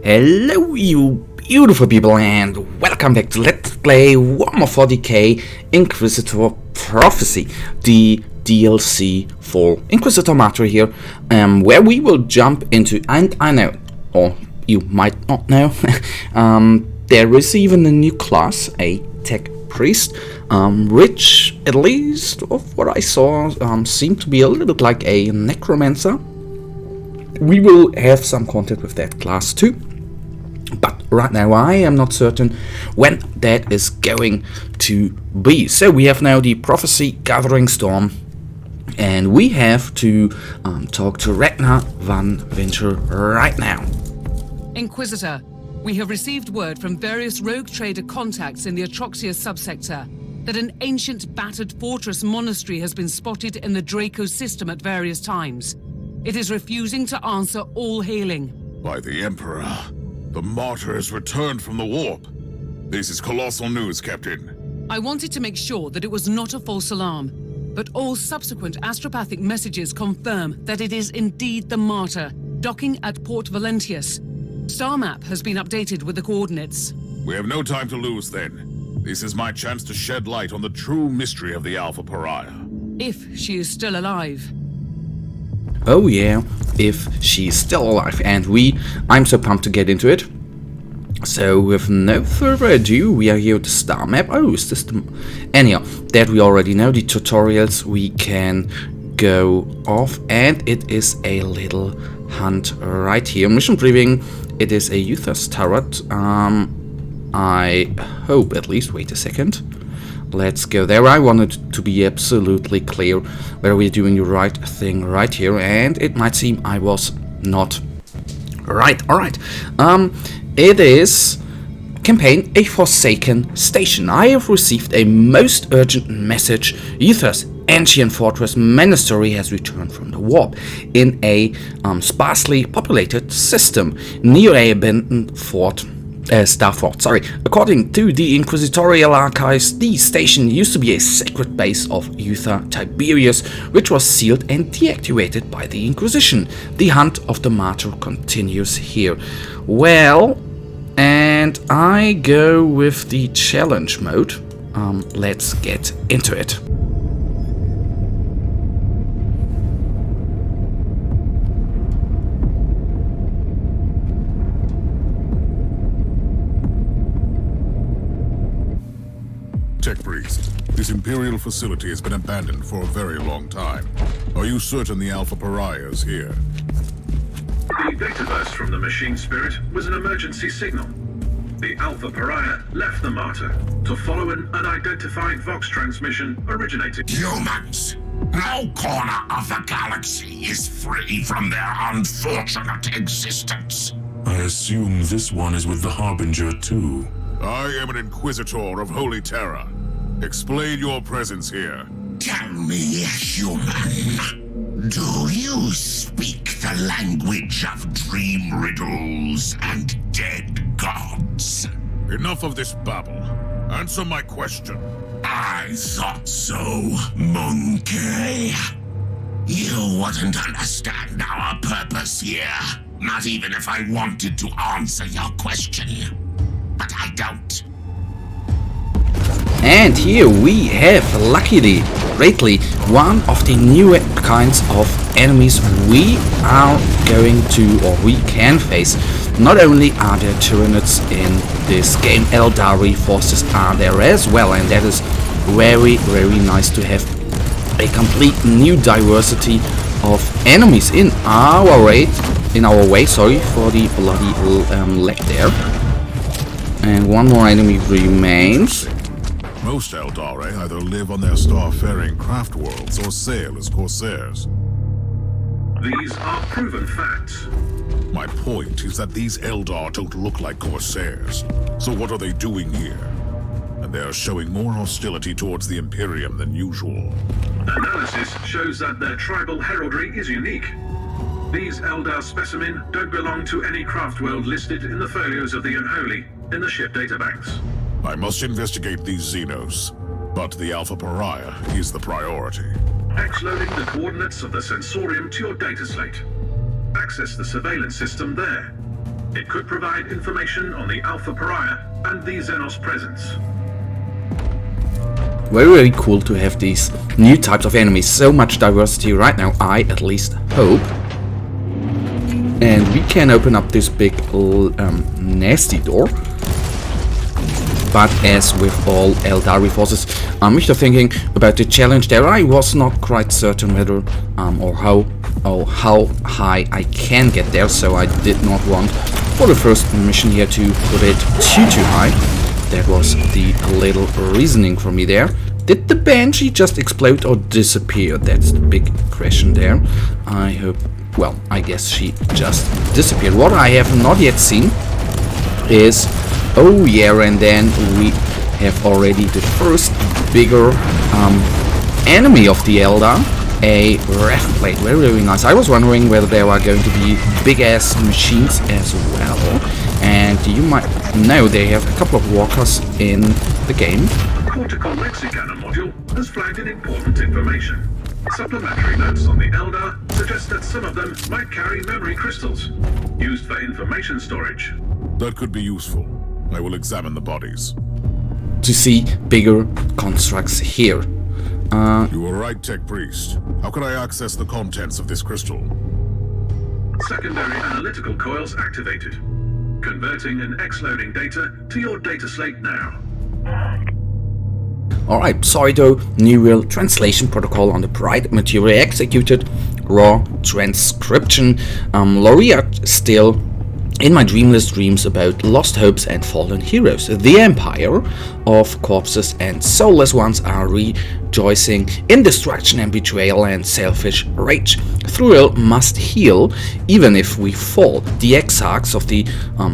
Hello you beautiful people and welcome back to Let's Play Warhammer 40k Inquisitor Prophecy, the DLC for Inquisitor Martyr here, where we will jump into, and I know, or you might not know, there is even a new class, a tech priest, which, at least of what I saw, seemed to be a little bit like a necromancer. We will have some contact with that class too, but right now I am not certain when that is going to be. So we have now the Prophecy Gathering Storm, and we have to talk to Ragnar van Winter right now. Inquisitor, we have received word from various rogue trader contacts in the Atroxia subsector that an ancient battered fortress monastery has been spotted in the Draco system at various times. It is refusing to answer all hailing. By the Emperor, the martyr has returned from the warp. This is colossal news, Captain. I wanted to make sure that it was not a false alarm, but all subsequent astropathic messages confirm that it is indeed the martyr, docking at Port Valentius. Star map has been updated with the coordinates. We have no time to lose then. This is my chance to shed light on the true mystery of the Alpha Pariah. If she is still alive. Oh yeah, if she's still alive, and I'm so pumped to get into it. So with no further ado, we are here at the star map. Oh, is this the... Anyhow, that we already know, the tutorials we can go off, and it is a little hunt right here. Mission briefing, it is a Uther's turret. I hope at least, wait a second. Let's go there. I wanted to be absolutely clear whether we're doing the right thing right here, and it might seem I was not right. Alright. It is campaign A Forsaken Station. I have received a most urgent message. Uther's ancient fortress monastery has returned from the warp in a sparsely populated system near a abandoned Star Fort. According to the Inquisitorial archives, the station used to be a secret base of Uther Tiberius, which was sealed and deactivated by the Inquisition. The hunt of the martyr continues here. Well, and I go with the challenge mode. Let's get into it. Tech Priest, this Imperial facility has been abandoned for a very long time. Are you certain the Alpha Pariah is here? The data burst from the machine spirit was an emergency signal. The Alpha Pariah left the martyr to follow an unidentified Vox transmission originating... Humans! No corner of the galaxy is free from their unfortunate existence. I assume this one is with the Harbinger too. I am an Inquisitor of Holy Terra. Explain your presence here. Tell me, human, do you speak the language of dream riddles and dead gods? Enough of this babble. Answer my question. I thought so, monkey. You wouldn't understand our purpose here, not even if I wanted to answer your question. But I don't. And here we have, luckily, greatly, one of the new kinds of enemies we are going to, or we can face. Not only are there Tyranids in this game, Eldari forces are there as well, and that is very, very nice to have a complete new diversity of enemies in our way. Sorry for the bloody lag there. And one more enemy remains. Most Eldari either live on their star-faring craft worlds or sail as corsairs. These are proven facts. My point is that these Eldar don't look like corsairs. So what are they doing here? And they are showing more hostility towards the Imperium than usual. Analysis shows that their tribal heraldry is unique. These Eldar specimen don't belong to any craft world listed in the folios of the Unholy in the ship databanks. I must investigate these Xenos, but the Alpha Pariah is the priority. X-loading the coordinates of the Sensorium to your data slate. Access the surveillance system there. It could provide information on the Alpha Pariah and the Xenos presence. Very, very cool to have these new types of enemies. So much diversity right now, I at least hope. And we can open up this big nasty door. But as with all Eldari forces, I'm just thinking about the challenge there. I was not quite certain whether or how high I can get there, so I did not want for the first mission here to put it too high. That was the little reasoning for me there. Did the Banshee just explode or disappear? That's the big question there. I hope, well, I guess she just disappeared. What I have not yet seen is, oh yeah, and then we have already the first bigger enemy of the Eldar, a ref plate. Very, very nice. I was wondering whether there are going to be big ass machines as well. And you might know they have a couple of walkers in the game. Cortical Lexicana module has flagged in important information. Supplementary notes on the Eldar suggest that some of them might carry memory crystals, used for information storage. That could be useful. I will examine the bodies. To see bigger constructs here. You were right, Tech Priest. How can I access the contents of this crystal? Secondary analytical coils activated. Converting and X-loading data to your data slate now. Alright, pseudo neural translation protocol on the bright material executed. Raw transcription. Laureate still in my dreamless dreams about lost hopes and fallen heroes. The empire of corpses and soulless ones are rejoicing in destruction and betrayal and selfish rage. Thruel must heal, even if we fall. The exarchs of the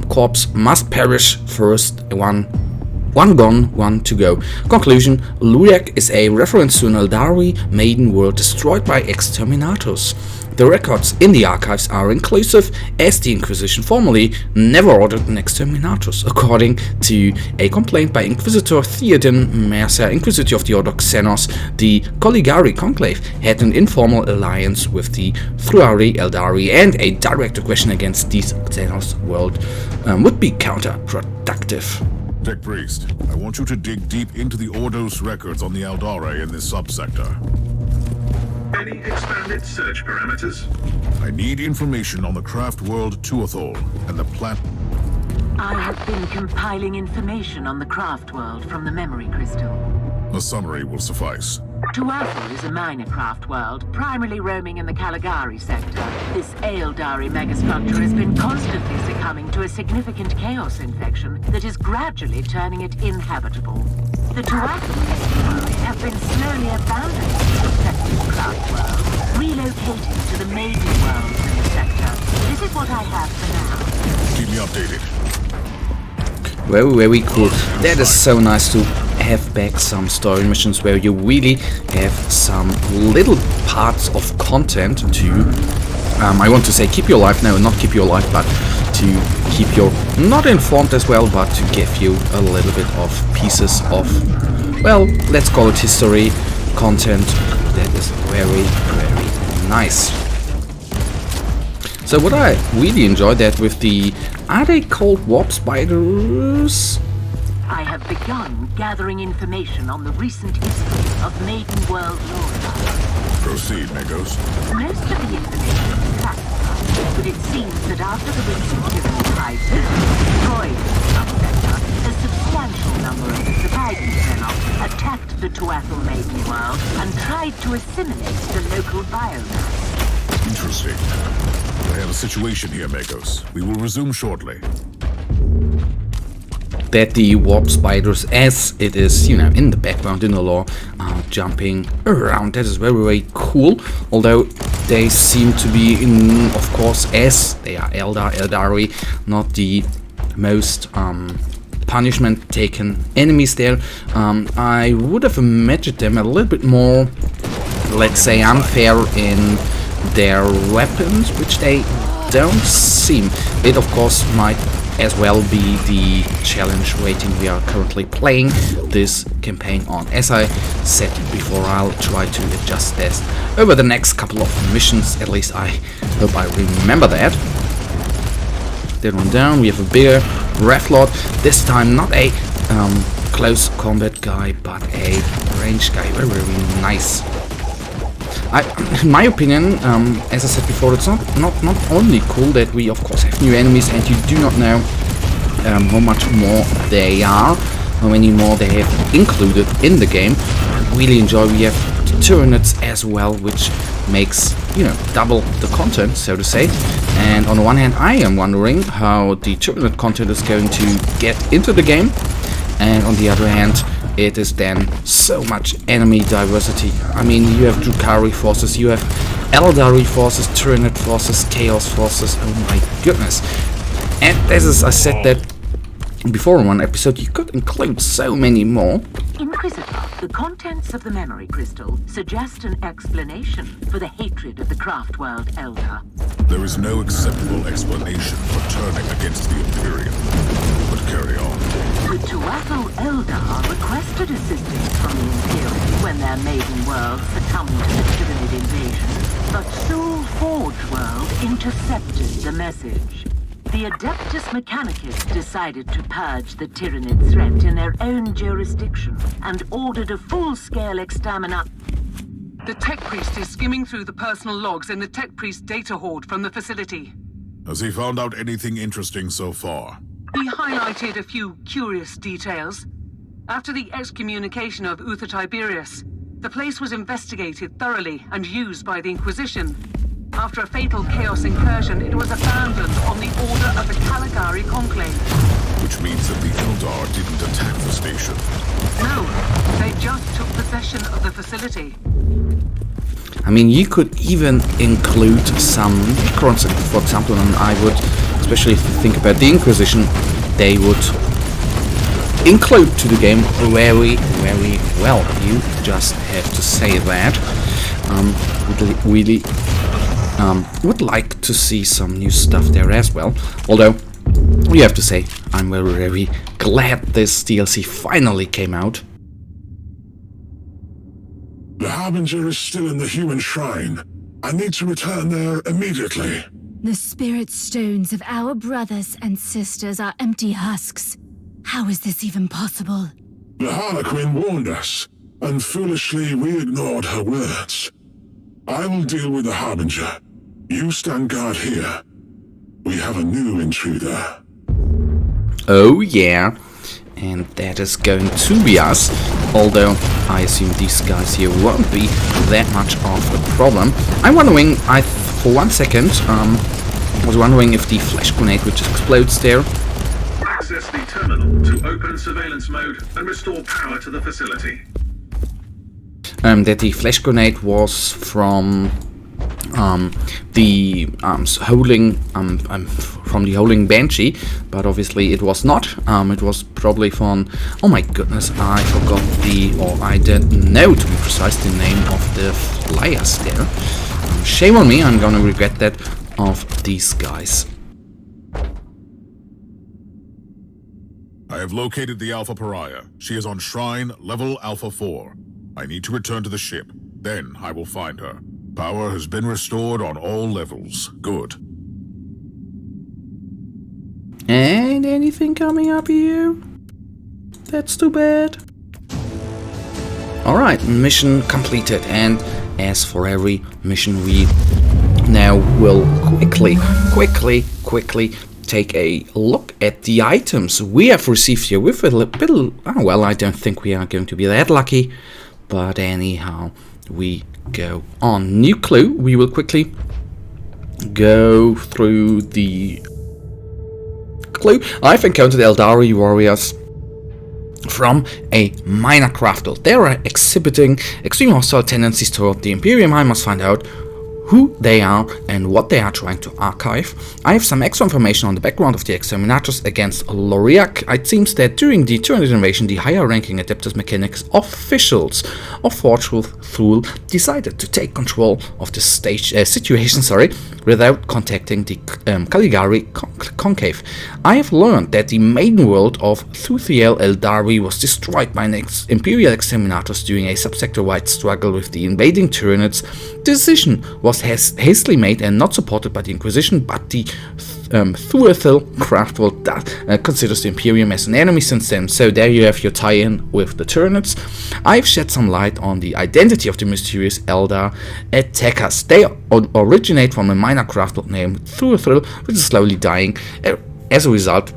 corpse must perish first. One gone, one to go. Conclusion: Luyak is a reference to an Eldari maiden world destroyed by exterminators. The records in the archives are inclusive, as the Inquisition formerly never ordered an exterminators. According to a complaint by Inquisitor Theoden Mercer, Inquisitor of the Order Xenos, the Caligari Conclave had an informal alliance with the Thruari Eldari, and a direct aggression against these Xenos world would be counterproductive. Tech Priest, I want you to dig deep into the Ordos records on the Eldari in this subsector. Any expanded search parameters? I need information on the craft world Tuathol and the plant. I have been compiling information on the craft world from the memory crystal. A summary will suffice. Tuathol is a minor craft world, primarily roaming in the Caligari sector. This Eldari megastructure has been constantly succumbing to a significant chaos infection that is gradually turning it inhabitable. The Tuathol Eldari have been slowly abandoning the infected craft world, relocating to the maiden worlds in the sector. This is what I have for now. Keep me updated. Very, very cool. That is so nice to have back some story missions where you really have some little parts of content to, I want to say keep you alive, no, not keep you alive, but to keep you not informed as well, but to give you a little bit of pieces of, well, let's call it history content. That is very, very nice. So what I really enjoyed that with the, are they called warp spiders? I have begun gathering information on the recent history of Maiden World lore. Proceed, Megos. Most of the information is classified, but it seems that after the recent tyranny crisis destroyed the subsector, a substantial number of the surviving Xenos attacked the Tuathol Maiden World and tried to assimilate the local biomass. Interesting. I have a situation here, Megos. We will resume shortly. That the warp spiders, as it is, you know, in the background in the lore, are jumping around. That is very, very cool. Although they seem to be, of course, as they are Eldari, not the most punishment taken enemies there. I would have imagined them a little bit more, let's say, unfair in their weapons, which they don't seem. It, of course, might as well be the challenge rating we are currently playing this campaign on. As I said before, I'll try to adjust this over the next couple of missions. At least I hope I remember that. that one down. We have a bigger Wrath Lord. This time not a close combat guy, but a range guy. Very, very nice. In my opinion, as I said before, it's not only cool that we of course have new enemies and you do not know how much more they are, how many more they have included in the game. I really enjoy. We have Tyranids as well, which makes, you know, double the content, so to say. And on the one hand, I am wondering how the Tyranid content is going to get into the game, and on the other hand, it is then so much enemy diversity. I mean, you have Drukhari forces, you have Eldari forces, Tyranid forces, Chaos forces. Oh my goodness! And as is, I said that before in one episode, you could include so many more. Inquisitor, the contents of the memory crystal suggest an explanation for the hatred of the craft world Eldar. There is no acceptable explanation for turning against the Imperium. But carry on. The Tuatha Eldar requested assistance from the Imperium when their maiden world succumbed to the Tyranid invasion, but Soul Forge World intercepted the message. The Adeptus Mechanicus decided to purge the Tyranid threat in their own jurisdiction and ordered a full-scale extermination. The Tech Priest is skimming through the personal logs in the Tech Priest data hoard from the facility. Has he found out anything interesting so far? He highlighted a few curious details. After the excommunication of Uther Tiberius, the place was investigated thoroughly and used by the Inquisition. After a fatal Chaos incursion, it was abandoned on the order of the Caligari Conclave. Which means that the Eldar didn't attack the station. No, they just took possession of the facility. I mean, you could even include some Necrons, for example, and I would, especially if you think about the Inquisition, they would include to the game very, very well. You just have to say that. Really would like to see some new stuff there as well. Although, you have to say, I'm very, very glad this DLC finally came out. The Harbinger is still in the human shrine. I need to return there immediately. The spirit stones of our brothers and sisters are empty husks. How is this even possible? The Harlequin warned us, and foolishly we ignored her words. I will deal with the Harbinger. You stand guard here. We have a new intruder. Oh yeah, and that is going to be us. Although I assume these guys here won't be that much of a problem. I'm wondering, for one second, was wondering if the flash grenade which explodes there. Access the terminal to open surveillance mode and restore power to the facility. That the flash grenade was from the holding Banshee, but obviously it was not. It was probably from, oh my goodness, I forgot I didn't know, to be precise, the name of the flyers there. Shame on me, I'm gonna regret that, of these guys. I have located the Alpha Pariah. She is on Shrine, level Alpha 4. I need to return to the ship. Then I will find her. Power has been restored on all levels. Good. And anything coming up here? That's too bad. Alright, mission completed. And as for every mission, we now will quickly take a look at the items we have received here with a little, well, I don't think we are going to be that lucky, but anyhow, we go on. New clue, we will quickly go through the clue. I've encountered Eldari warriors from a minor craft build. They are exhibiting extreme hostile tendencies toward the Imperium. I must find out who they are and what they are trying to archive. I have some extra information on the background of the exterminators against Loriak. It seems that during the Tyranid invasion, the higher-ranking Adeptus Mechanicus officials of Forgeworth Thule decided to take control of the situation without contacting the Caligari Conclave. I have learned that the maiden world of Thuthiel Eldari was destroyed by Imperial exterminators during a subsector-wide struggle with the invading Tyranids. decision was hastily made and not supported by the Inquisition, but the Thuathil craft world that considers the Imperium as an enemy since then. So there you have your tie-in with the Tyranids. I've shed some light on the identity of the mysterious Eldar attackers. They originate from a minor craft world named Thuathil, which is slowly dying as a result.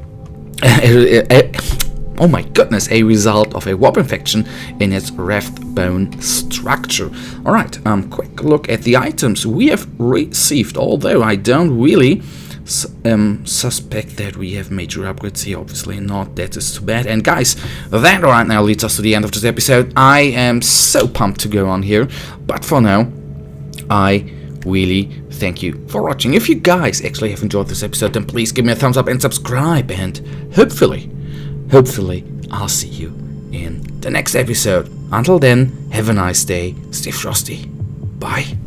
Oh my goodness, a result of a warp infection in its reft bone structure. Alright, quick look at the items we have received, although I don't really suspect that we have major upgrades here. Obviously not, that is too bad. And guys, that right now leads us to the end of this episode. I am so pumped to go on here, but for now, I really thank you for watching. If you guys actually have enjoyed this episode, then please give me a thumbs up and subscribe, and hopefully I'll see you in the next episode. Until then, have a nice day. Stay frosty. Bye.